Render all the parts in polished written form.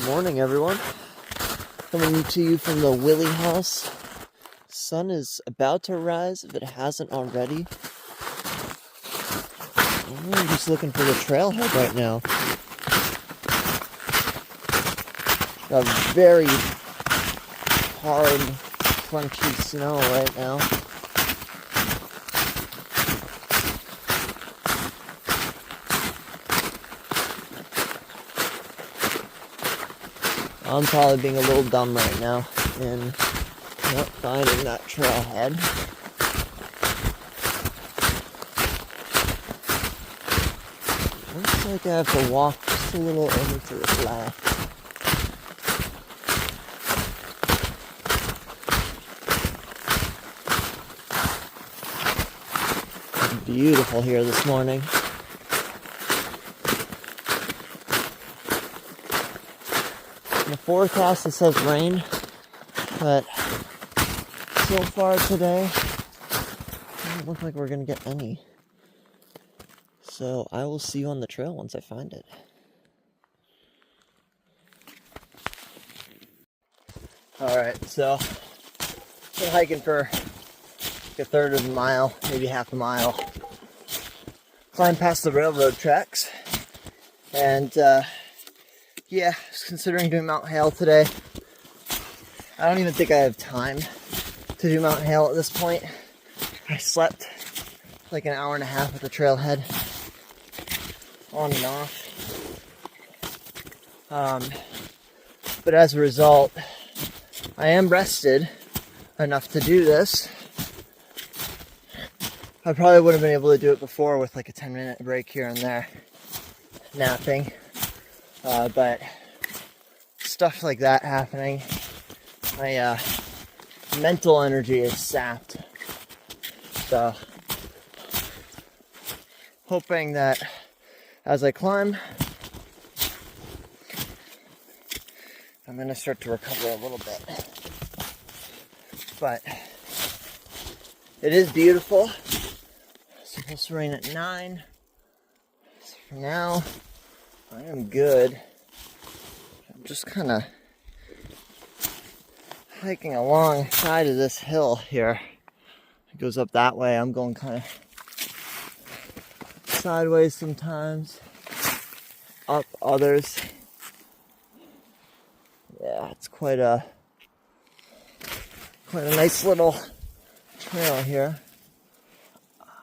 Morning, everyone. Coming to you from the Willie house. Sun is about to rise if it hasn't already. I'm just looking for the trailhead right now. Got very hard, crunchy snow right now. I'm probably being a little dumb right now in not finding that trailhead. Looks like I have to walk just a little over to the left. It's beautiful here this morning. In the forecast it says rain, but so far today, it doesn't look like we're going to get any. So I will see you on the trail once I find it. Alright, so been hiking for like a third of a mile, maybe half a mile. Climbed past the railroad tracks, and yeah, I was considering doing Mount Hale today. I don't even think I have time to do Mount Hale at this point. I slept like an hour and a half at the trailhead, on and off. But as a result, I am rested enough to do this. I probably would have been able to do it before with like a 10-minute break here and there, napping. But stuff like that happening, my mental energy is sapped. So, hoping that as I climb, I'm going to start to recover a little bit. But it is beautiful. It's supposed to rain at 9. So for now, I am good. I'm just kind of hiking alongside of this hill here. It goes up that way. I'm going kind of sideways sometimes, up others. Yeah, it's quite a nice little trail here.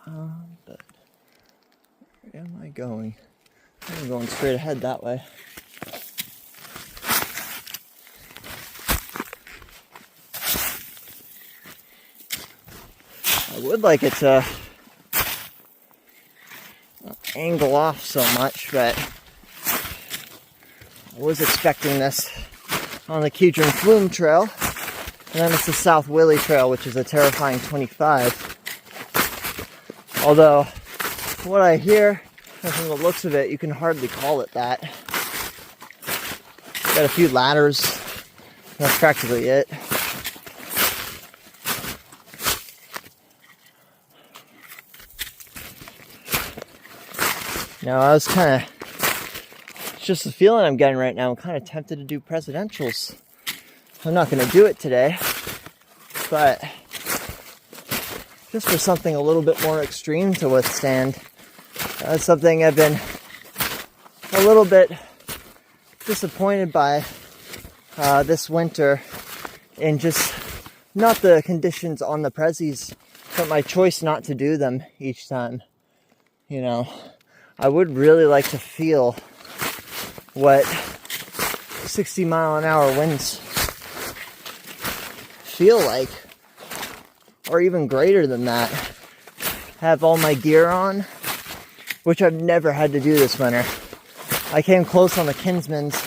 But where am I going? I'm going straight ahead that way. I would like it to not angle off so much, but I was expecting this on the Kedron Flume Trail, and then it's the South Willie Trail, which is a terrifying 25. Although, from what I hear, and from the looks of it, you can hardly call it that. Got a few ladders, and that's practically it. Now, I was kind of, it's just the feeling I'm getting right now. I'm kind of tempted to do presidentials. I'm not going to do it today, but just for something a little bit more extreme to withstand. That's something I've been a little bit disappointed by this winter, in just not the conditions on the prezzies, but my choice not to do them each time. You know, I would really like to feel what 60-mile-an-hour winds feel like, or even greater than that. Have all my gear on, which I've never had to do this winter. I came close on the Kinsman's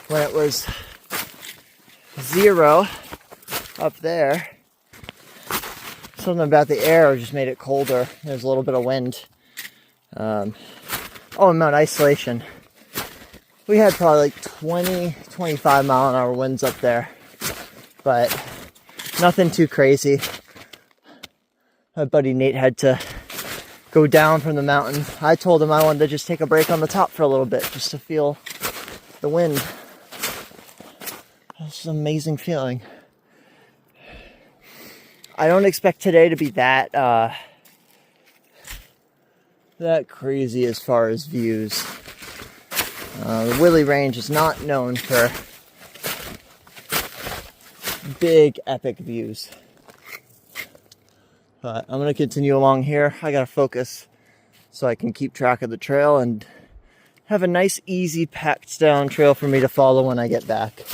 when it was 0 up there. Something about the air just made it colder. There's a little bit of wind. And Mount Isolation. We had probably like 25 mile an hour winds up there. But nothing too crazy. My buddy Nate had to go down from the mountain. I told him I wanted to just take a break on the top for a little bit, just to feel the wind. It's an amazing feeling. I don't expect today to be that crazy as far as views. The Willie Range is not known for big epic views. But I'm going to continue along here. I got to focus so I can keep track of the trail and have a nice, easy, packed down trail for me to follow when I get back.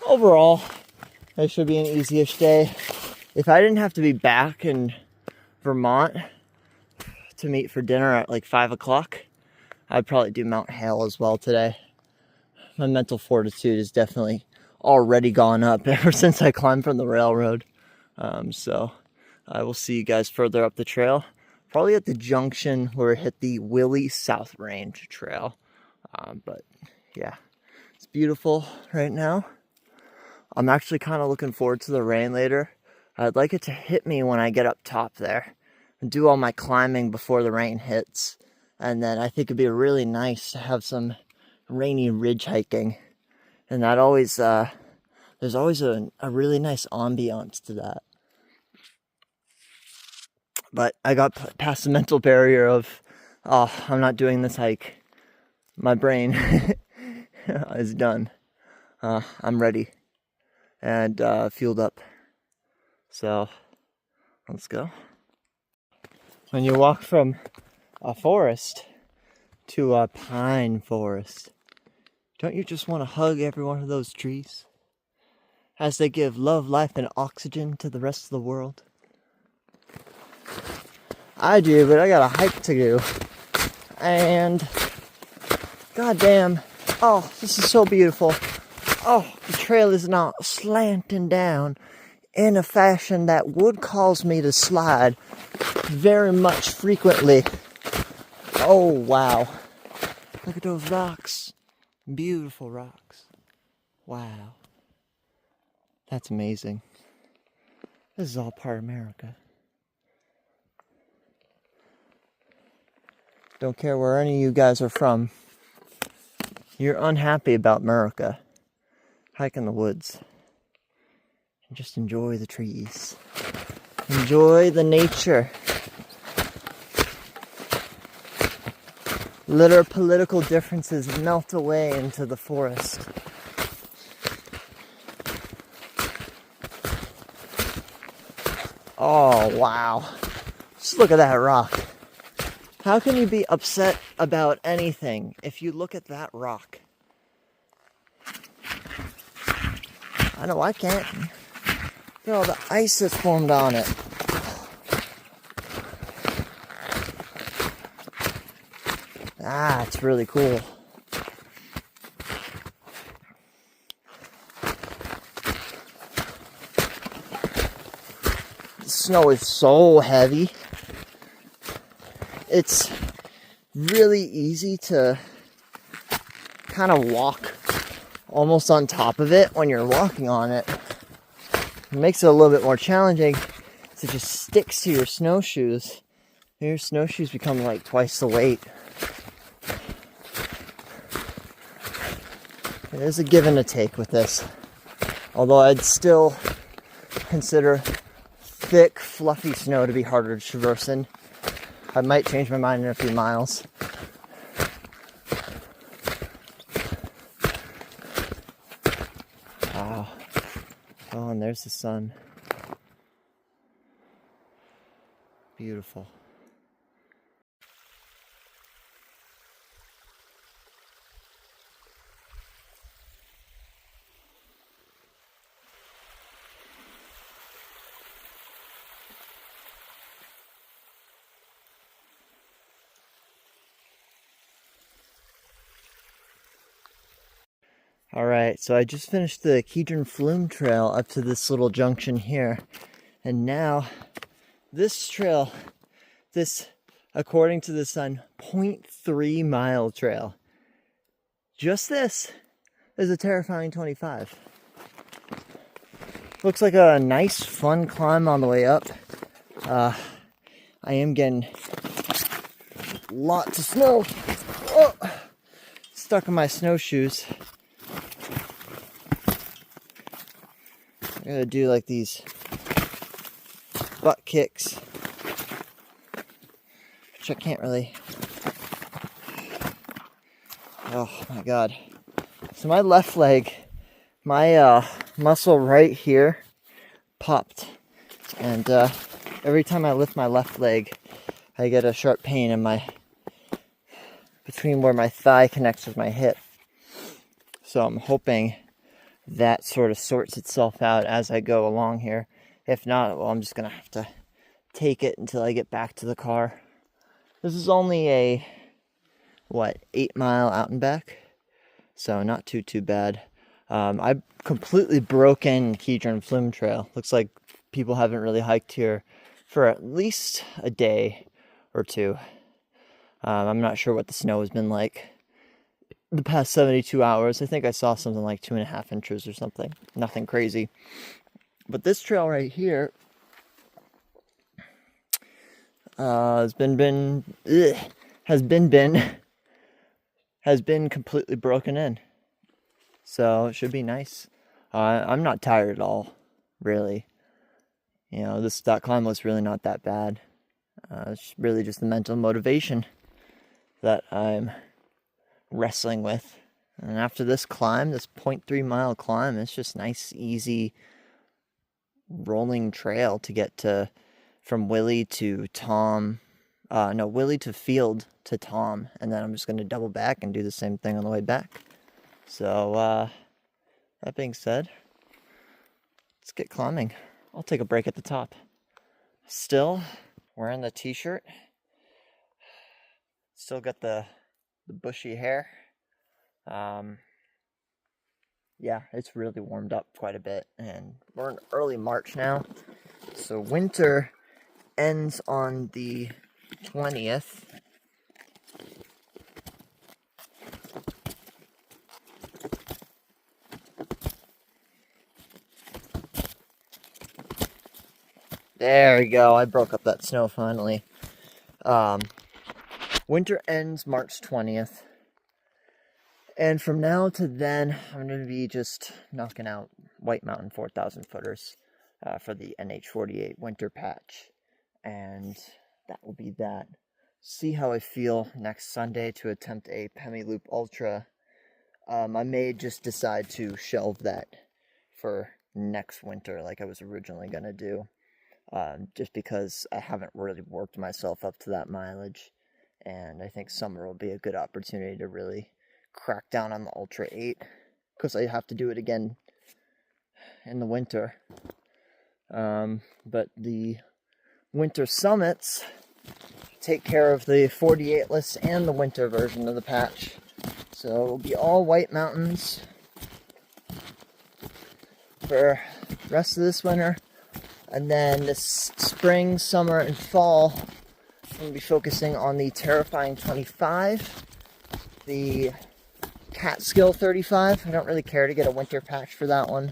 Overall, it should be an easy-ish day. If I didn't have to be back in Vermont to meet for dinner at like 5 o'clock, I'd probably do Mount Hale as well today. My mental fortitude is definitely already gone up ever since I climbed from the railroad. So I will see you guys further up the trail. Probably at the junction where it hit the Willie South Range Trail. But yeah, it's beautiful right now. I'm actually kind of looking forward to the rain later. I'd like it to hit me when I get up top there and do all my climbing before the rain hits. And then I think it'd be really nice to have some rainy ridge hiking. And that always, there's always a really nice ambiance to that. But I got past the mental barrier of, oh, I'm not doing this hike. My brain is done. I'm ready and fueled up. So let's go. When you walk from a forest to a pine forest, don't you just want to hug every one of those trees as they give love, life, and oxygen to the rest of the world? I do, but I got a hike to do. And goddamn, oh, this is so beautiful. Oh, the trail is now slanting down in a fashion that would cause me to slide very much frequently. Oh, wow. Look at those rocks. Beautiful rocks. Wow. That's amazing. This is all part of America. Don't care where any of you guys are from. You're unhappy about America. Hike in the woods. And just enjoy the trees. Enjoy the nature. Let our political differences melt away into the forest. Oh, wow. Just look at that rock. How can you be upset about anything if you look at that rock? I know I can't. Look at all the ice that's formed on it. Ah, it's really cool. The snow is so heavy. It's really easy to kind of walk almost on top of it when you're walking on it. It makes it a little bit more challenging. It just sticks to your snowshoes. Your snowshoes become like twice the weight. There's a give and a take with this. Although I'd still consider thick, fluffy snow to be harder to traverse in. I might change my mind in a few miles. Wow. Oh, and there's the sun. Beautiful. Alright, so I just finished the Kedron Flume Trail up to this little junction here. And now, this trail, according to the sun, 0.3 mile trail. Just this is a terrifying 25. Looks like a nice, fun climb on the way up. I am getting lots of snow. Oh, stuck in my snowshoes. gonna do like these butt kicks, which I can't really. Oh my god. So my left leg, my muscle right here popped, and every time I lift my left leg, I get a sharp pain in my between where my thigh connects with my hip. So I'm hoping that sort of sorts itself out as I go along here. If not, well, I'm just gonna have to take it until I get back to the car. This is only a 8-mile out and back, so not too bad. I completely broken Kedron Flume Trail. Looks like people haven't really hiked here for at least a day or two. I'm not sure what the snow has been like the past 72 hours. I think I saw something like 2.5 inches or something. Nothing crazy. But this trail right here has been completely broken in. So it should be nice. I'm not tired at all, really. You know, that climb was really not that bad. It's really just the mental motivation that I'm wrestling with. And after this climb, this 0.3 mile climb, it's just nice, easy, rolling trail to get from Willie to Tom. Willie to Field to Tom. And then I'm just going to double back and do the same thing on the way back. So, that being said, let's get climbing. I'll take a break at the top. Still wearing the t-shirt. Still got the bushy hair. Yeah, it's really warmed up quite a bit, and we're in early March now. So winter ends on the 20th. There we go. I broke up that snow finally. Winter ends March 20th. And from now to then, I'm going to be just knocking out White Mountain 4,000 footers for the NH48 winter patch. And that will be that. See how I feel next Sunday to attempt a Pemi Loop Ultra. I may just decide to shelve that for next winter like I was originally going to do. Just because I haven't really worked myself up to that mileage. And I think summer will be a good opportunity to really crack down on the Ultra 8. Because I have to do it again in the winter. But the winter summits take care of the 48 list and the winter version of the patch. So it will be all White Mountains for the rest of this winter. And then this spring, summer, and fall, I'm going to be focusing on the Terrifying 25, the Catskill 35. I don't really care to get a winter patch for that one.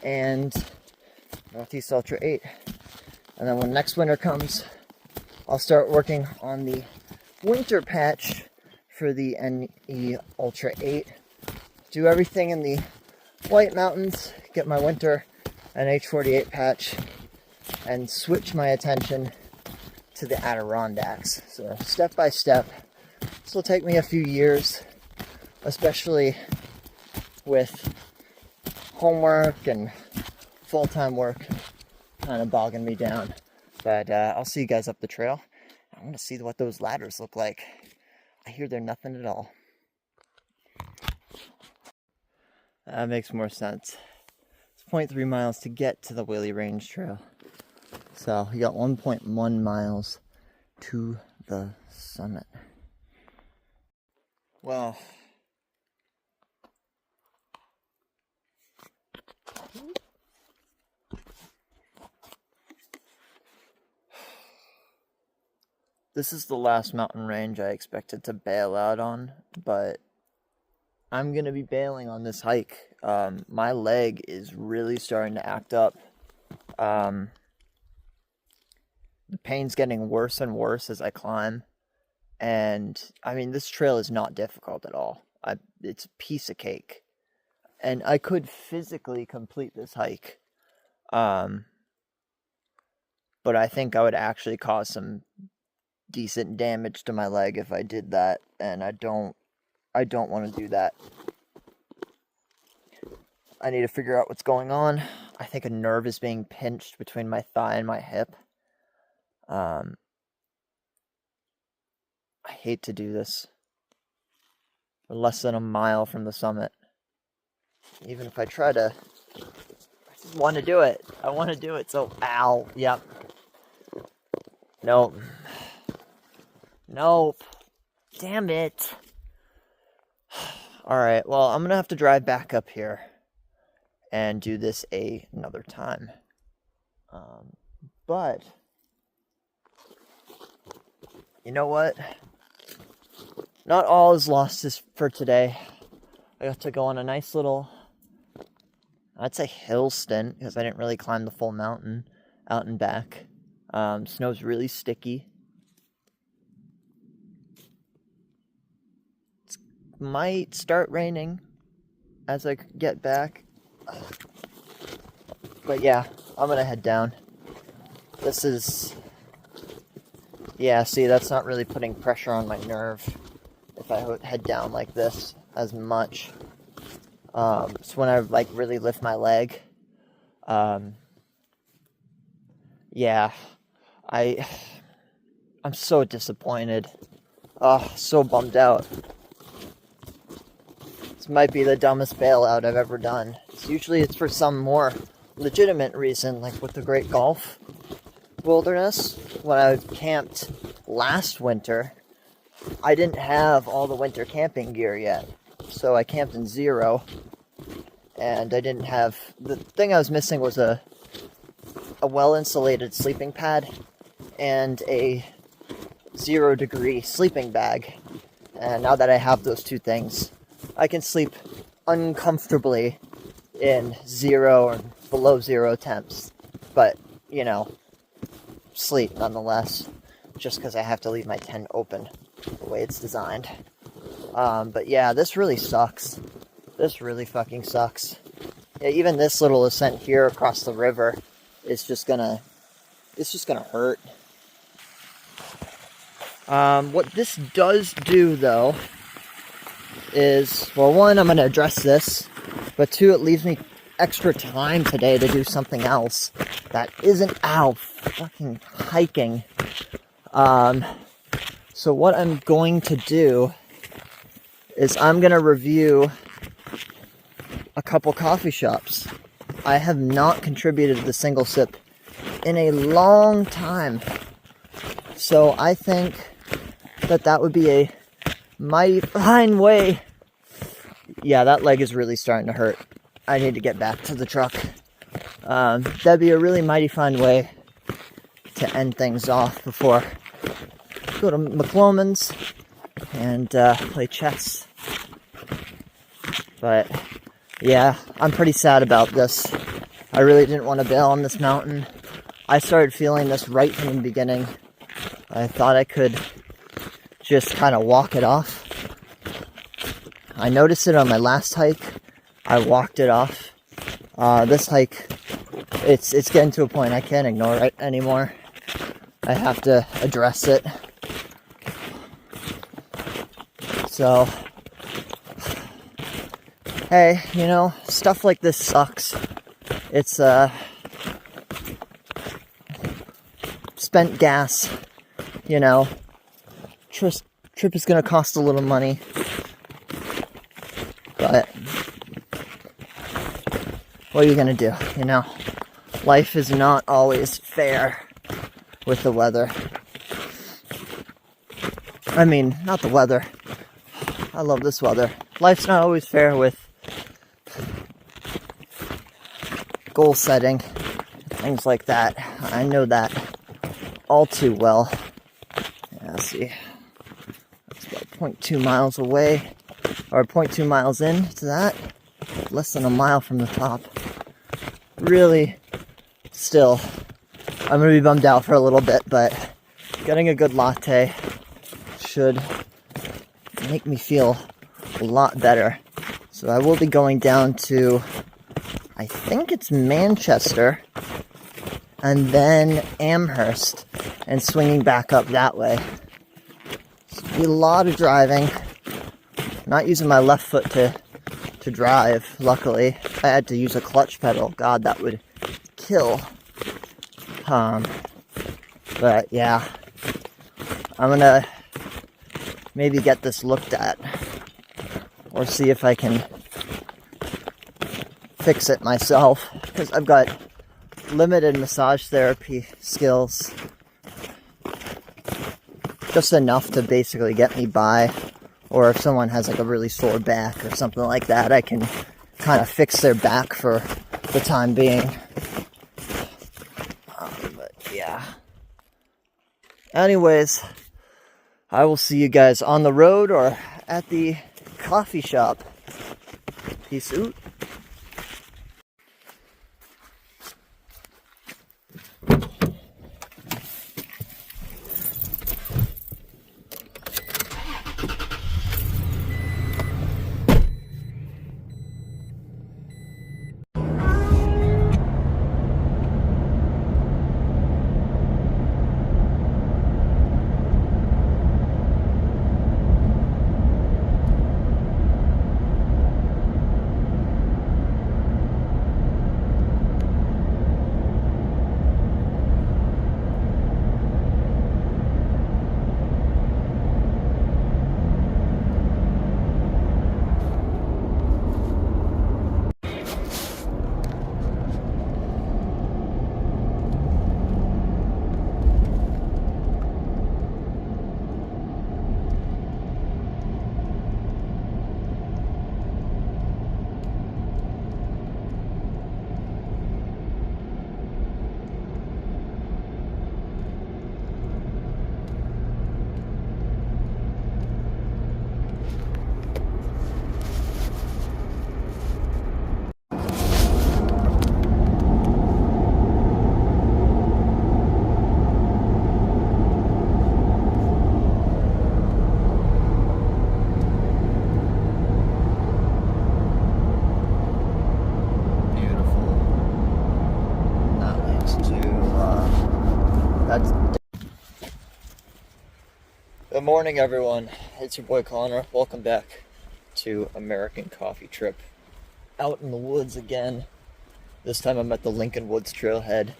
And Northeast Ultra 8. And then when next winter comes, I'll start working on the winter patch for the NE Ultra 8. Do everything in the White Mountains, get my winter NH48 patch, and switch my attention to the Adirondacks. So step by step. This will take me a few years, especially with homework and full-time work kind of bogging me down. But I'll see you guys up the trail. I want to see what those ladders look like. I hear they're nothing at all. That makes more sense. 0.3 miles to get to the Willie Range Trail. So you got 1.1 miles to the summit. Well, this is the last mountain range I expected to bail out on, but I'm going to be bailing on this hike. My leg is really starting to act up. The pain's getting worse and worse as I climb. And, I mean, this trail is not difficult at all. It's a piece of cake. And I could physically complete this hike. But I think I would actually cause some decent damage to my leg if I did that, and I don't want to do that. I need to figure out what's going on. I think a nerve is being pinched between my thigh and my hip. I hate to do this. We're less than a mile from the summit. Even if I try to, I just want to do it. I want to do it, so ow, yep. Nope. Nope. Damn it. Alright, well, I'm going to have to drive back up here and do this another time. But, you know what? Not all is lost for today. I got to go on a nice little, I'd say hill stint, because I didn't really climb the full mountain out and back. Snow's really sticky. It might start raining as I get back. But yeah, I'm gonna head down. This is... Yeah, see, that's not really putting pressure on my nerve if I head down like this as much. So when I like really lift my leg, yeah, I'm so disappointed. Oh, so bummed out. This might be the dumbest bailout I've ever done. Usually it's for some more legitimate reason, like with the Great Gulf Wilderness. When I camped last winter, I didn't have all the winter camping gear yet. So I camped in zero, and I didn't have... The thing I was missing was a well-insulated sleeping pad and a 0-degree sleeping bag. And now that I have those two things, I can sleep uncomfortably in 0 or below 0 temps. But, you know, sleep nonetheless, just because I have to leave my tent open the way it's designed. But yeah, this really sucks. This really fucking sucks. Yeah, even this little ascent here across the river is just gonna hurt. What this does do, though, is, well, one, I'm gonna address this, but two, it leaves me extra time today to do something else that isn't, fucking hiking. So what I'm going to do is I'm going to review a couple coffee shops. I have not contributed the single sip in a long time. So I think that would be a mighty fine way. Yeah, that leg is really starting to hurt. I need to get back to the truck. That'd be a really mighty fine way to end things off before I go to McLoman's and play chess. But yeah, I'm pretty sad about this. I really didn't want to bail on this mountain. I started feeling this right from the beginning. I thought I could just kind of walk it off. I noticed it on my last hike. I walked it off. This hike, it's getting to a point I can't ignore it anymore. I have to address it. So, hey, you know, stuff like this sucks. It's spent gas, you know. Trip is gonna cost a little money, but what are you gonna do, you know? Life is not always fair with the weather. I mean, not the weather. I love this weather. Life's not always fair with goal setting, things like that. I know that all too well. Yeah, let's see. It's about 0.2 miles away, or 0.2 miles in to that. Less than a mile from the top. Really, still, I'm gonna be bummed out for a little bit, but getting a good latte should make me feel a lot better. So I will be going down to, I think it's Manchester, and then Amherst, and swinging back up that way. So it'll be a lot of driving. Not using my left foot to drive, luckily. I had to use a clutch pedal. God, that would kill. But yeah, I'm gonna maybe get this looked at, or see if I can fix it myself, because I've got limited massage therapy skills, just enough to basically get me by. Or if someone has like a really sore back or something like that, I can kind of fix their back for the time being. But yeah. Anyways, I will see you guys on the road or at the coffee shop. Peace out. Good morning, everyone. It's your boy Connor. Welcome back to American Coffee Trip. Out in the woods again. This time I'm at the Lincoln Woods Trailhead.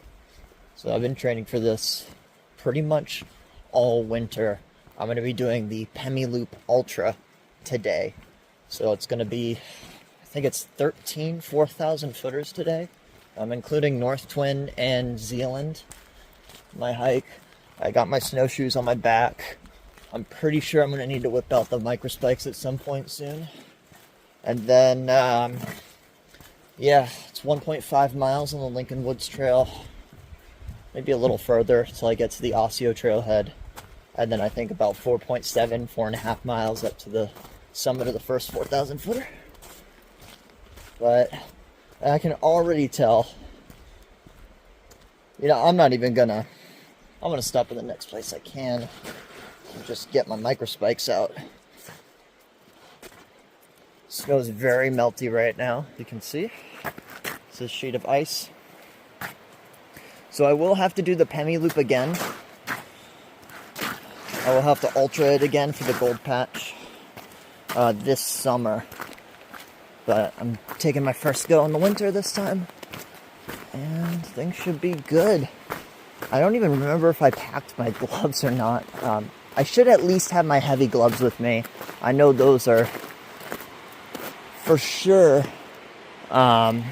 So I've been training for this pretty much all winter. I'm going to be doing the Pemi Loop Ultra today. So it's going to be, I think it's 13 4,000 footers today. I'm including North Twin and Zealand. My hike. I got my snowshoes on my back. I'm pretty sure I'm going to need to whip out the micro spikes at some point soon. And then, yeah, it's 1.5 miles on the Lincoln Woods Trail. Maybe a little further until I get to the Osseo Trailhead. And then I think about 4.5 miles up to the summit of the first 4,000 footer. But I can already tell, you know, I'm going to stop in the next place I can. Just get my micro spikes out. Snow is very melty right now, you can see. It's a sheet of ice. So I will have to do the Pemi Loop again. I will have to ultra it again for the Gold Patch this summer. But I'm taking my first go in the winter this time. And things should be good. I don't even remember if I packed my gloves or not. I should at least have my heavy gloves with me. I know those are for sure. Those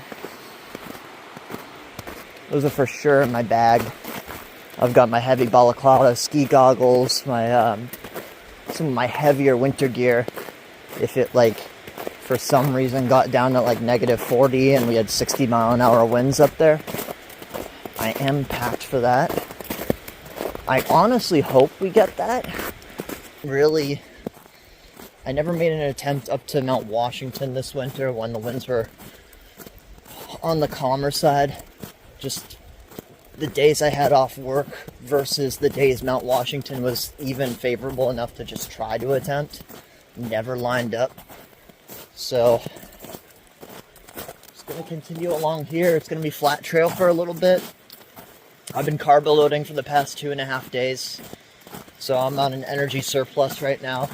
are for sure in my bag. I've got my heavy balaclava, ski goggles, my some of my heavier winter gear. If it for some reason got down to -40 and we had 60-mile-an-hour winds up there, I am packed for that. I honestly hope we get that. Really, I never made an attempt up to Mount Washington this winter when the winds were on the calmer side. Just the days I had off work versus the days Mount Washington was even favorable enough to just try to attempt never lined up. So Gonna continue along here. It's gonna be flat trail for a little bit. I've been carbo loading for the past 2.5 days, so I'm on an energy surplus right now.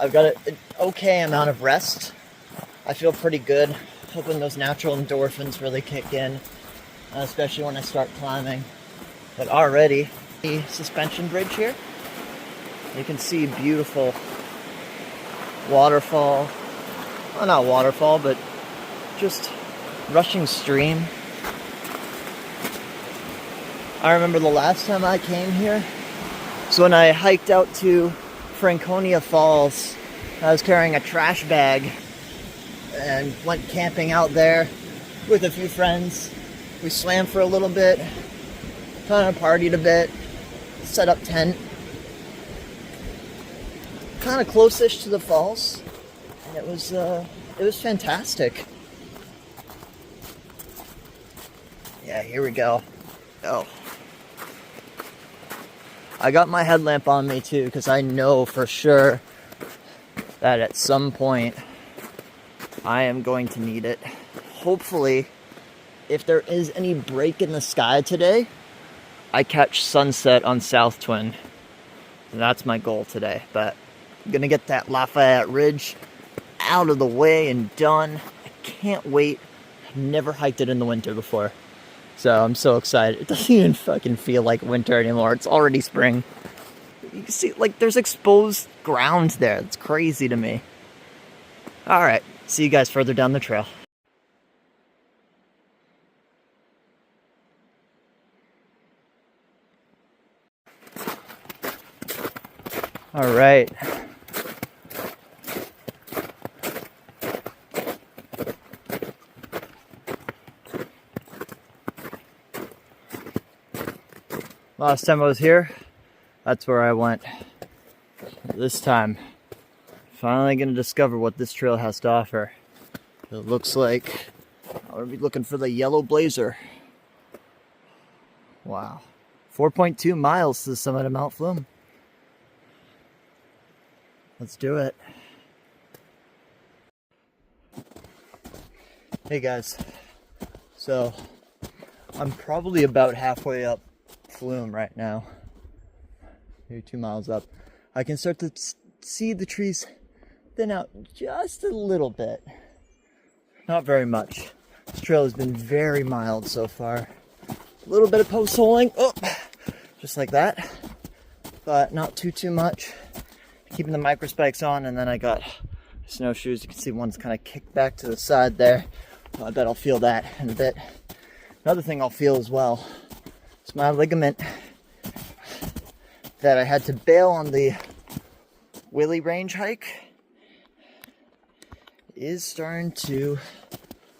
I've got an okay amount of rest. I feel pretty good. Hoping those natural endorphins really kick in, especially when I start climbing. But already, the suspension bridge here, you can see beautiful waterfall. Well, not waterfall, but just rushing stream. I remember the last time I came here, so when I hiked out to Franconia Falls, I was carrying a trash bag and went camping out there with a few friends. We swam for a little bit, kind of partied a bit, set up tent, kind of close-ish to the falls, and it was fantastic. Yeah, here we go. Oh, I got my headlamp on me too, because I know for sure that at some point I am going to need it. Hopefully, if there is any break in the sky today, I catch sunset on South Twin. That's my goal today. But I'm gonna get that Lafayette Ridge out of the way and done. I can't wait. I've never hiked it in the winter before, so I'm so excited. It doesn't even fucking feel like winter anymore. It's already spring. You can see, like, there's exposed ground there. It's crazy to me. All right, see you guys further down the trail. All right. Last time I was here, that's where I went. This time, finally gonna discover what this trail has to offer. It looks like I'm gonna be looking for the yellow blazer. Wow. 4.2 miles to the summit of Mount Flume. Let's do it. Hey guys. So, I'm probably about halfway up Flume right now. Maybe 2 miles up. I can start to see the trees thin out just a little bit. Not very much. This trail has been very mild so far. A little bit of post holing. Oh, just like that. But not too much. Keeping the micro spikes on, and then I got snowshoes. You can see one's kind of kicked back to the side there. So I bet I'll feel that in a bit. Another thing I'll feel as well is my ligament that I had to bail on the Willie Range hike is starting to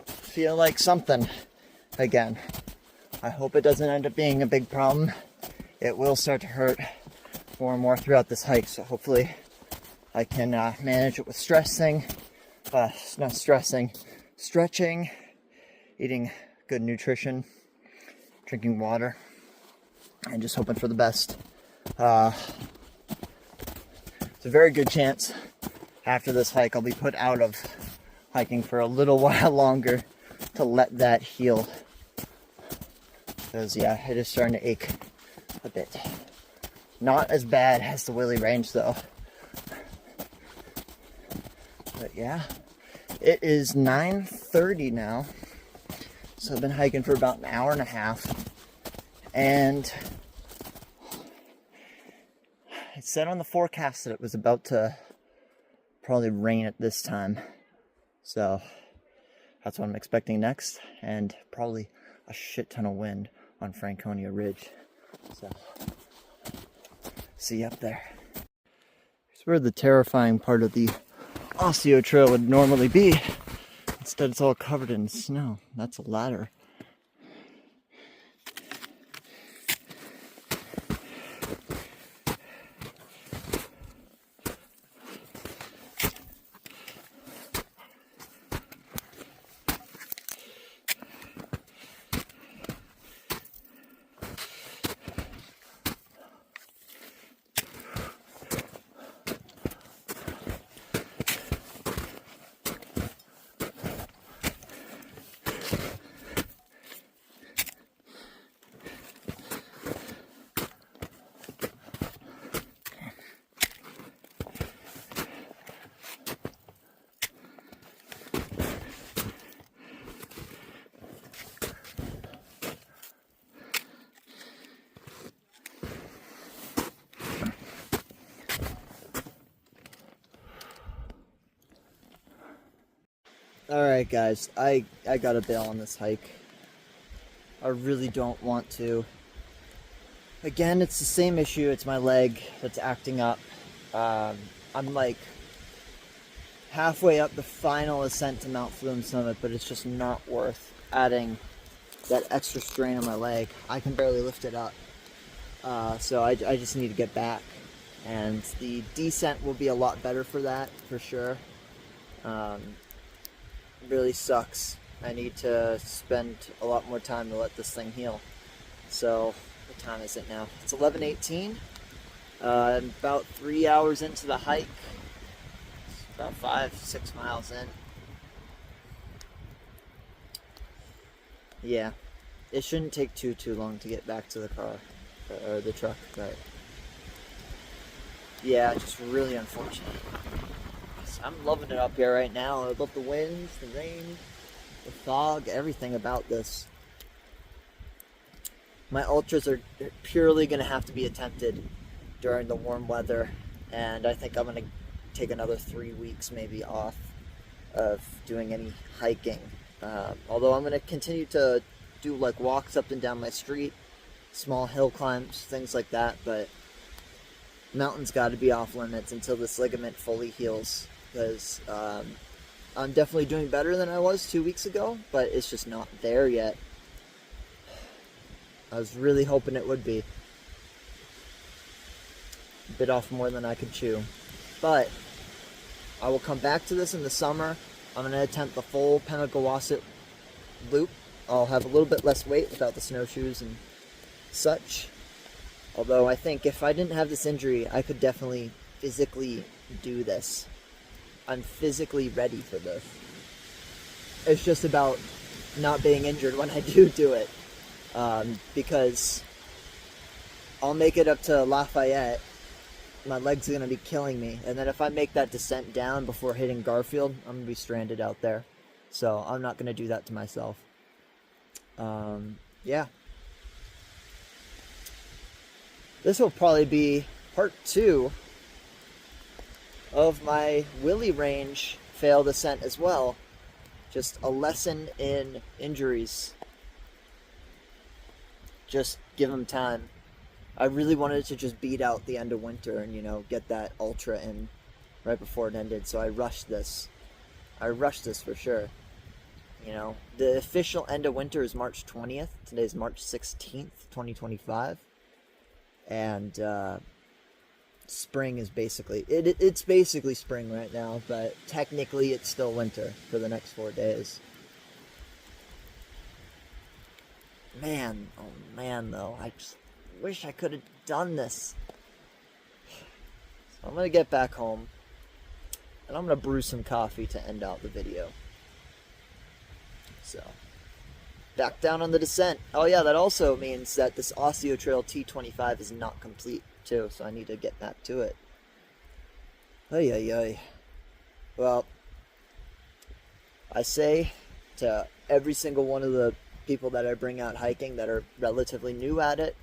feel like something again. I hope it doesn't end up being a big problem. It will start to hurt more and more throughout this hike, so hopefully I can manage it with stretching, eating good nutrition, drinking water, and just hoping for the best. It's a very good chance after this hike I'll be put out of hiking for a little while longer to let that heal, because yeah, it is starting to ache a bit. Not as bad as the Willie Range though. But yeah, it is 9:30 now. So I've been hiking for about an hour and a half. And it said on the forecast that it was about to probably rain at this time. So that's what I'm expecting next. And probably a shit ton of wind on Franconia Ridge. So see you up there. Here's where the terrifying part of the Osseo Trail would normally be. Instead it's all covered in snow. That's a ladder. Alright guys, I gotta bail on this hike. I really don't want to. Again, it's the same issue. It's my leg that's acting up. I'm like halfway up the final ascent to Mount Flume Summit, but it's just not worth adding that extra strain on my leg. I can barely lift it up. So I just need to get back. And the descent will be a lot better for that, for sure. It really sucks. I need to spend a lot more time to let this thing heal. So, what time is it now? It's 11:18. I'm about 3 hours into the hike. It's about 5-6 miles in. Yeah, it shouldn't take too long to get back to the car, or the truck, but yeah, just really unfortunate. I'm loving it up here right now. I love the winds, the rain, the fog, everything about this. My ultras are purely going to have to be attempted during the warm weather, and I think I'm going to take another 3 weeks maybe off of doing any hiking. Although I'm going to continue to do like walks up and down my street, small hill climbs, things like that, but mountains got to be off limits until this ligament fully heals, because I'm definitely doing better than I was 2 weeks ago, but it's just not there yet. I was really hoping it would be. Bit off more than I could chew. But I will come back to this in the summer. I'm going to attempt the full Pemigewasset loop. I'll have a little bit less weight without the snowshoes and such. Although I think if I didn't have this injury, I could definitely physically do this. I'm physically ready for this. It's just about not being injured when I do it. Because I'll make it up to Lafayette. My legs are going to be killing me. And then if I make that descent down before hitting Garfield, I'm going to be stranded out there. So I'm not going to do that to myself. Yeah. This will probably be part 2 of my Willie Range failed ascent as well. Just a lesson in injuries. Just give them time. I really wanted to just beat out the end of winter and, you know, get that ultra in right before it ended. So I rushed this. I rushed this for sure. You know, the official end of winter is March 20th. Today's March 16th, 2025. And spring is basically, it's basically spring right now, but technically it's still winter for the next 4 days. Man, oh man, though, I just wish I could have done this. So I'm going to get back home, and I'm going to brew some coffee to end out the video. So, back down on the descent. Oh yeah, that also means that this Osteo Trail T25 is not complete, too, so I need to get back to it. Ay, ay, ay. Well, I say to every single one of the people that I bring out hiking that are relatively new at it,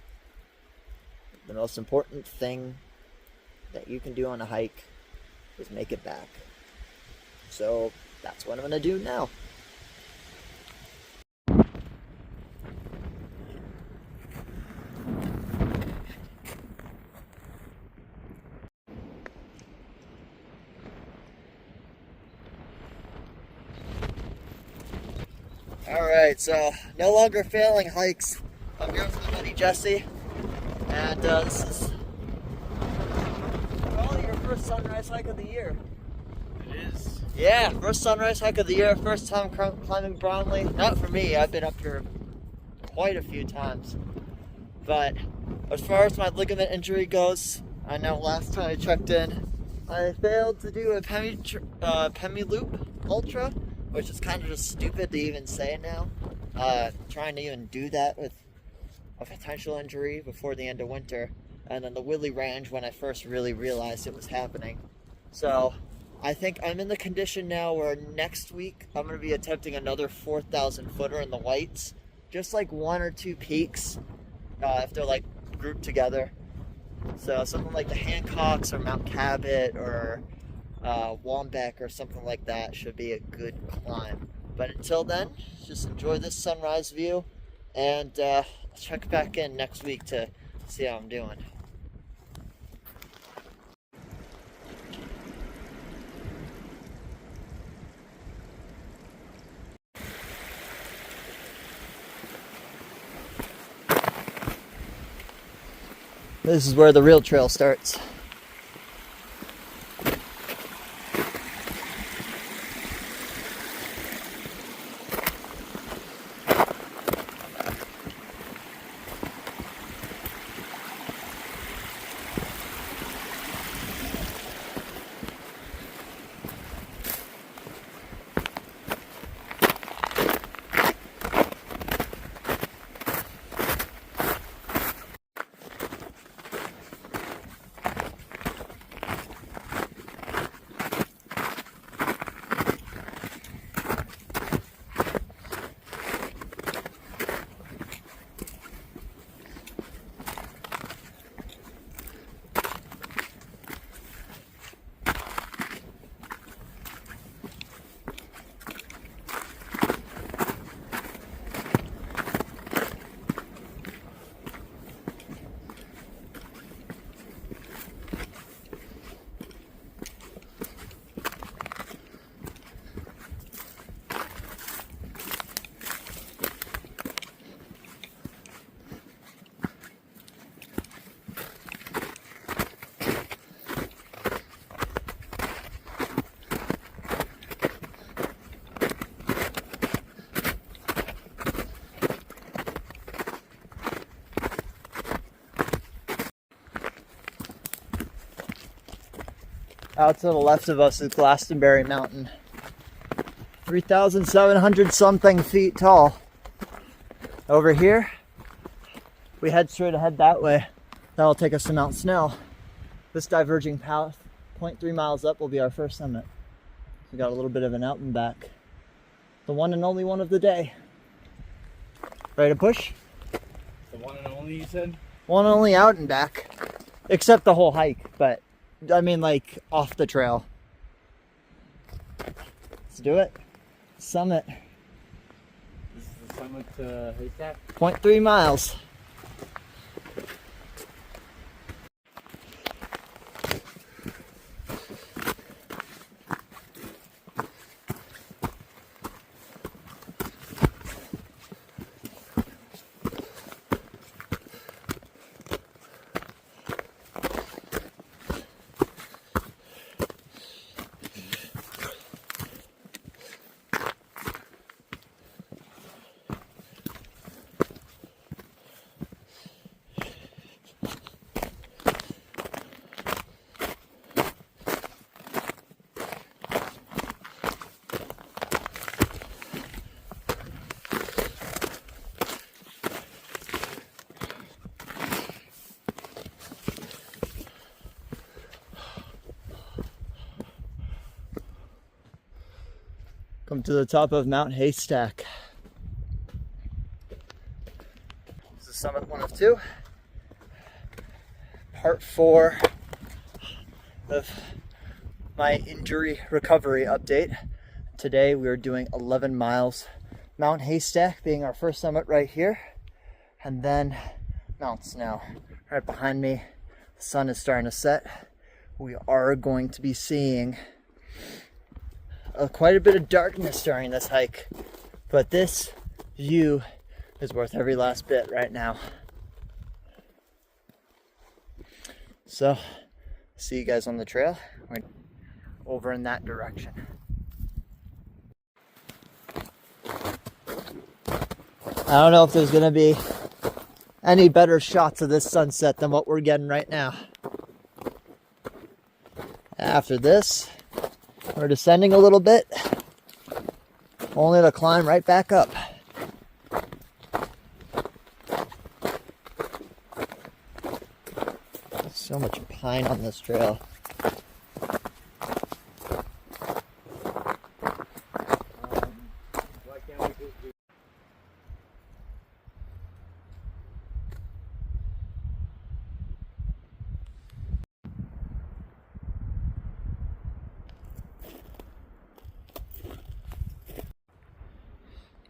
the most important thing that you can do on a hike is make it back. So that's what I'm going to do now. Alright, so no longer failing hikes. I'm here with my buddy Jesse, and this is probably your first sunrise hike of the year. It is. Yeah, first sunrise hike of the year, first time climbing Brownlee. Not for me, I've been up here quite a few times. But as far as my ligament injury goes, I know last time I checked in, I failed to do a Pemi Loop Ultra, which is kind of just stupid to even say now. Trying to even do that with a potential injury before the end of winter. And then the Willie Range when I first really realized it was happening. So I think I'm in the condition now where next week I'm going to be attempting another 4,000 footer in the whites. Just like 1 or 2 peaks, if they're like grouped together. So something like the Hkes or Mount Cabot or Wombeck or something like that should be a good climb. But until then, just enjoy this sunrise view, and I'll check back in next week to see how I'm doing. This is where the real trail starts. Out to the left of us is Glastonbury Mountain, 3,700 something feet tall. Over here, we head straight ahead that way. That'll take us to Mount Snell. This diverging path, 0.3 miles up, will be our first summit. We got a little bit of an out and back. The one and only one of the day. Ready to push? The one and only, you said? One and only out and back. Except the whole hike, but I mean, like, off the trail. Let's do it. Summit. This is the summit to Hkes? 0.3 miles. Come to the top of Mount Haystack. This is summit 1 of 2. Part 4 of my injury recovery update. Today we are doing 11 miles. Mount Haystack being our first summit right here. And then Mount Snell right behind me. The sun is starting to set. We are going to be seeing quite a bit of darkness during this hike, but this view is worth every last bit right now. So, see you guys on the trail. We're over in that direction. I don't know if there's gonna be any better shots of this sunset than what we're getting right now. After this, we're descending a little bit, only to climb right back up. There's so much pine on this trail.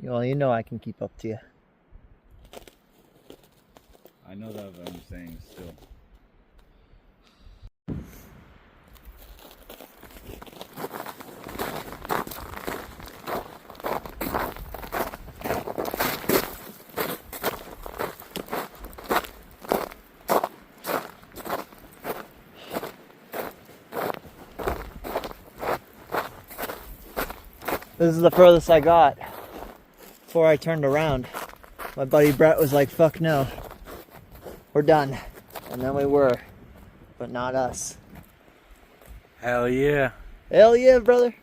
Well, you know I can keep up to you. I know that, but I'm saying still. This is the furthest I got before I turned around. My buddy Brett was like, fuck no, we're done. And then we were, but not us. Hell yeah. Hell yeah, brother.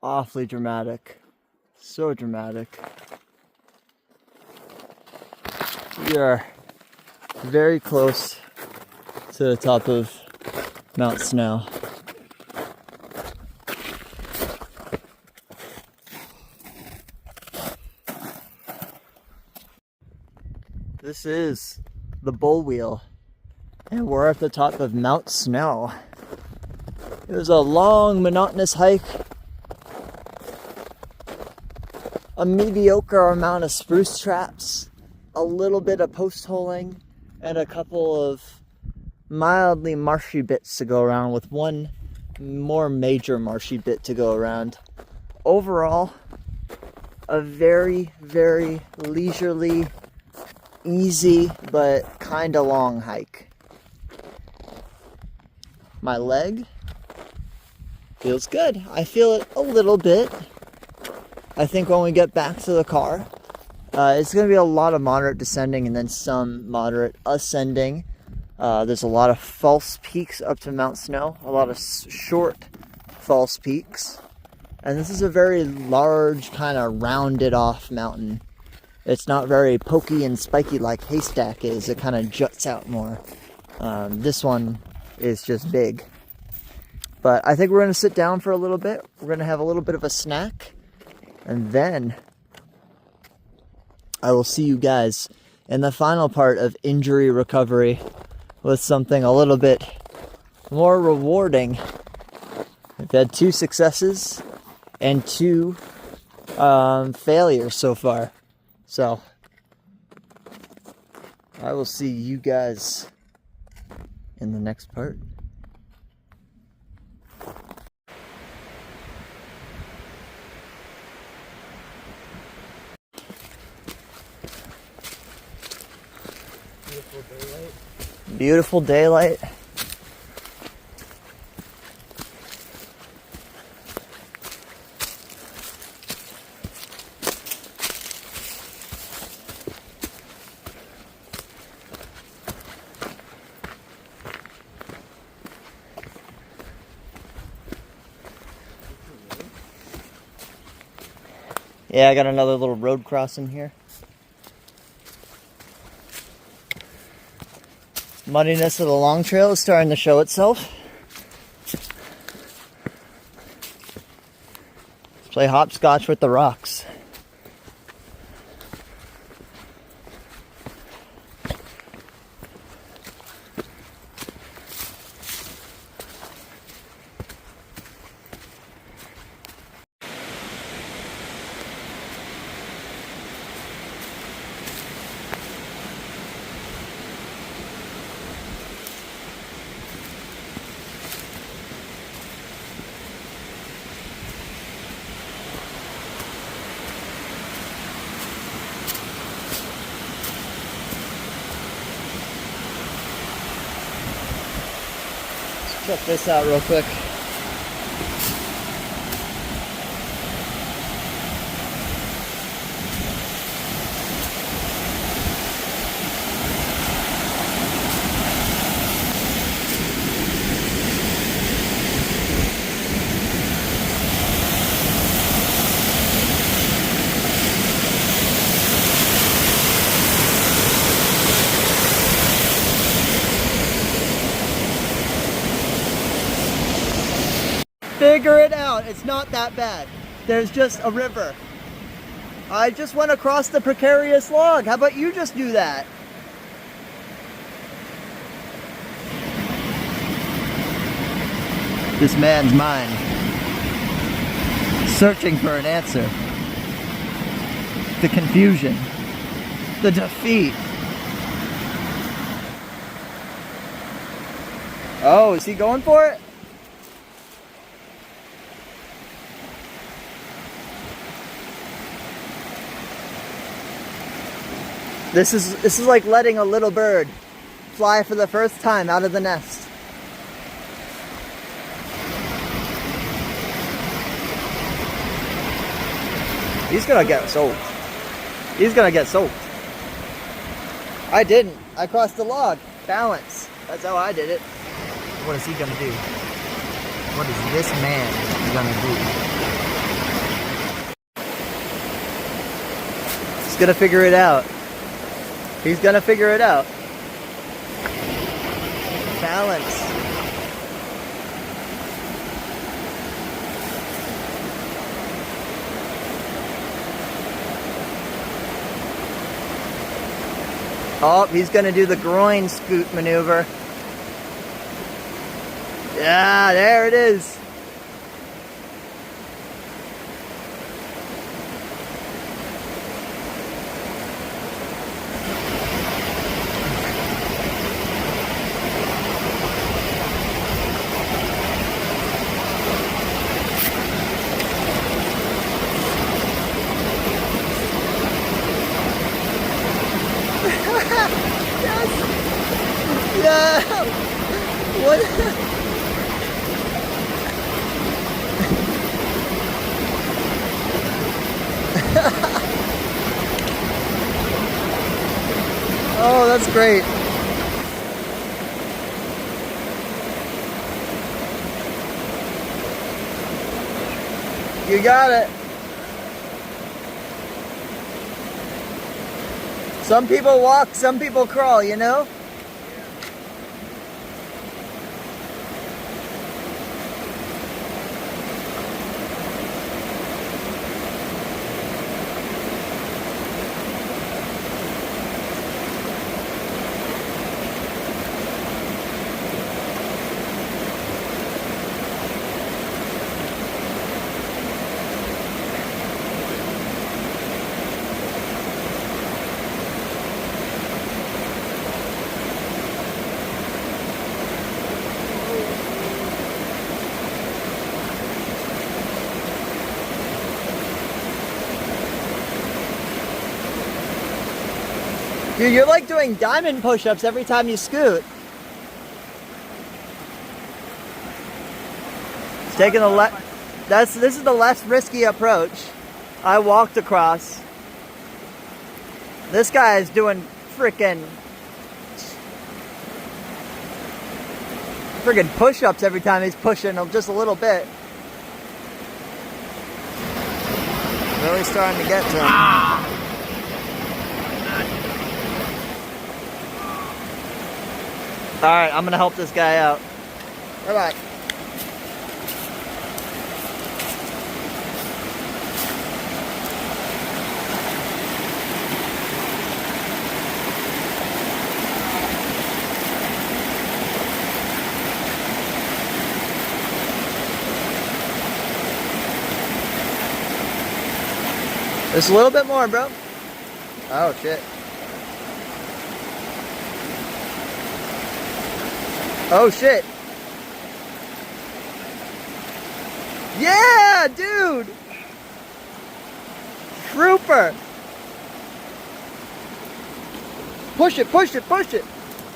Awfully dramatic. So dramatic. We are very close to the top of Mount Snow. This is the Bull Wheel, and we're at the top of Mount Snow. It was a long, monotonous hike. A mediocre amount of spruce traps, a little bit of post holing, and a couple of mildly marshy bits to go around, with one more major marshy bit to go around. Overall, a very, very leisurely, easy, but kind of long hike. My leg feels good. I feel it a little bit. I think when we get back to the car, it's going to be a lot of moderate descending and then some moderate ascending. There's a lot of false peaks up to Mount Snow, a lot of short false peaks. And this is a very large, kind of rounded off mountain. It's not very pokey and spiky like Haystack is. It kind of juts out more. This one is just big. But I think we're going to sit down for a little bit. We're going to have a little bit of a snack. And then I will see you guys in the final part of injury recovery with something a little bit more rewarding. We've had 2 successes and 2 failures so far. So I will see you guys in the next part. Beautiful daylight. Yeah, I got another little road crossing here. Muddiness of the long trail is starting to show itself. Let's play hopscotch with the rocks. Check this out real quick. Figure it out. It's not that bad. There's just a river. I just went across the precarious log. How about you just do that? This man's mind, searching for an answer. The confusion. The defeat. Oh, is he going for it? This is like letting a little bird fly for the first time out of the nest. He's gonna get soaked. He's gonna get soaked. I didn't. I crossed the log. Balance. That's how I did it. What is he gonna do? What is this man gonna do? He's gonna figure it out. He's gonna figure it out. Balance. Oh, he's gonna do the groin scoot maneuver. Yeah, there it is. Yeah. What? Oh, that's great. You got it. Some people walk, some people crawl, you know? Dude, you're like doing diamond push-ups every time you scoot. It's taking a this is the less risky approach. I walked across. This guy is doing freaking push-ups every time he's pushing them just a little bit. Really starting to get to him. Alright, I'm gonna help this guy out. Bye-bye. There's a little bit more, bro. Oh, shit. Oh, shit. Yeah, dude. Trooper. Push it, push it, push it.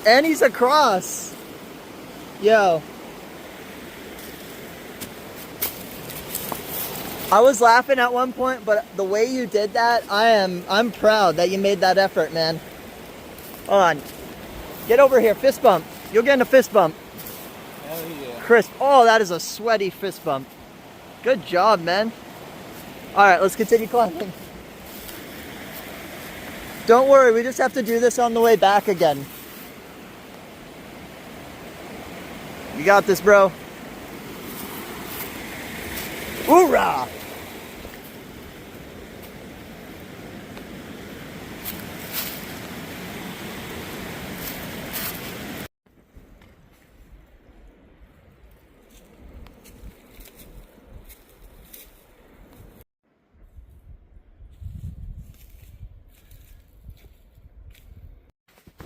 And he's across. Yo. I was laughing at one point, but the way you did that, I'm proud that you made that effort, man. Hold on. Get over here, fist bump. You'll get in a fist bump. Hell yeah. Crisp. Oh, that is a sweaty fist bump. Good job, man. Alright, let's continue climbing. Don't worry, we just have to do this on the way back again. You got this, bro. Hoorah!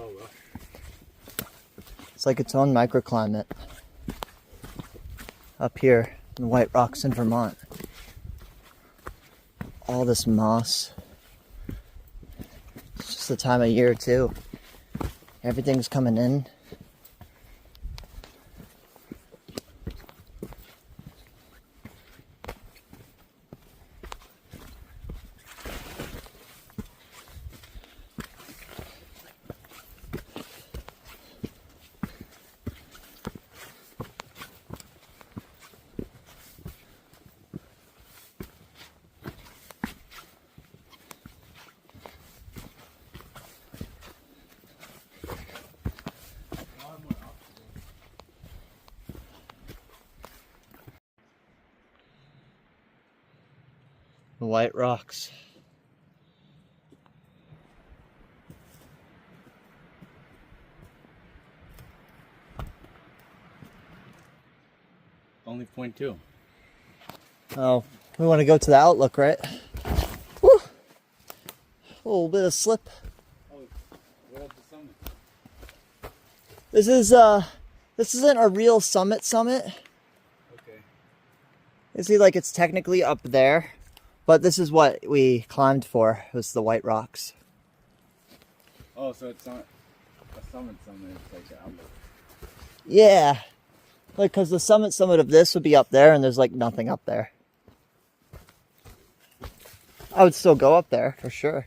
Oh, well. It's like its own microclimate up here in the White Rocks in Vermont. All this moss. It's just the time of year too. Everything's coming in. The White Rocks. Only 0.2. Oh, we want to go to the outlook, right? Woo! A little bit of slip. Oh, we're at the summit. This isn't a real summit. Okay. You see, like, it's technically up there, but this is what we climbed for, was the White Rocks. Oh, so it's not a summit, it's like the outlook. Yeah. Like, because the summit of this would be up there, and there's, like, nothing up there. I would still go up there, for sure.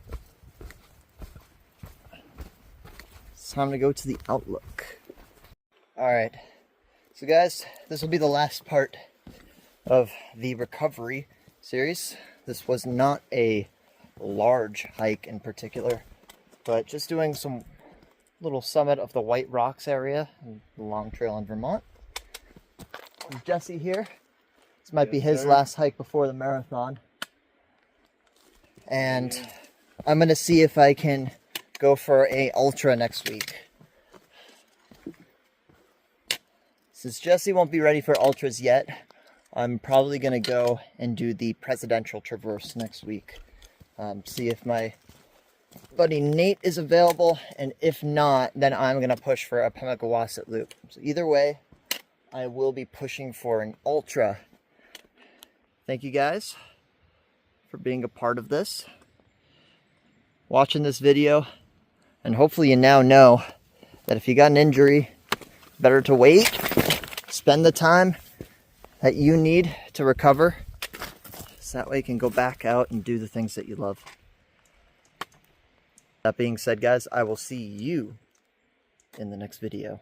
It's time to go to the outlook. Alright. So, guys, this will be the last part of the recovery series. This was not a large hike in particular, but just doing some little summit of the White Rocks area, the long trail in Vermont. There's Jesse here. This might be his last hike before the marathon. And I'm going to see if I can go for a ultra next week. Since Jesse won't be ready for ultras yet, I'm probably going to go and do the presidential traverse next week. See if my buddy Nate is available, and if not, then I'm going to push for a Pemigewasset loop. So either way, I will be pushing for an ultra. Thank you guys for being a part of this, watching this video, and hopefully you now know that if you got an injury, better to wait, spend the time that you need to recover, so that way you can go back out and do the things that you love. That being said, guys, I will see you in the next video.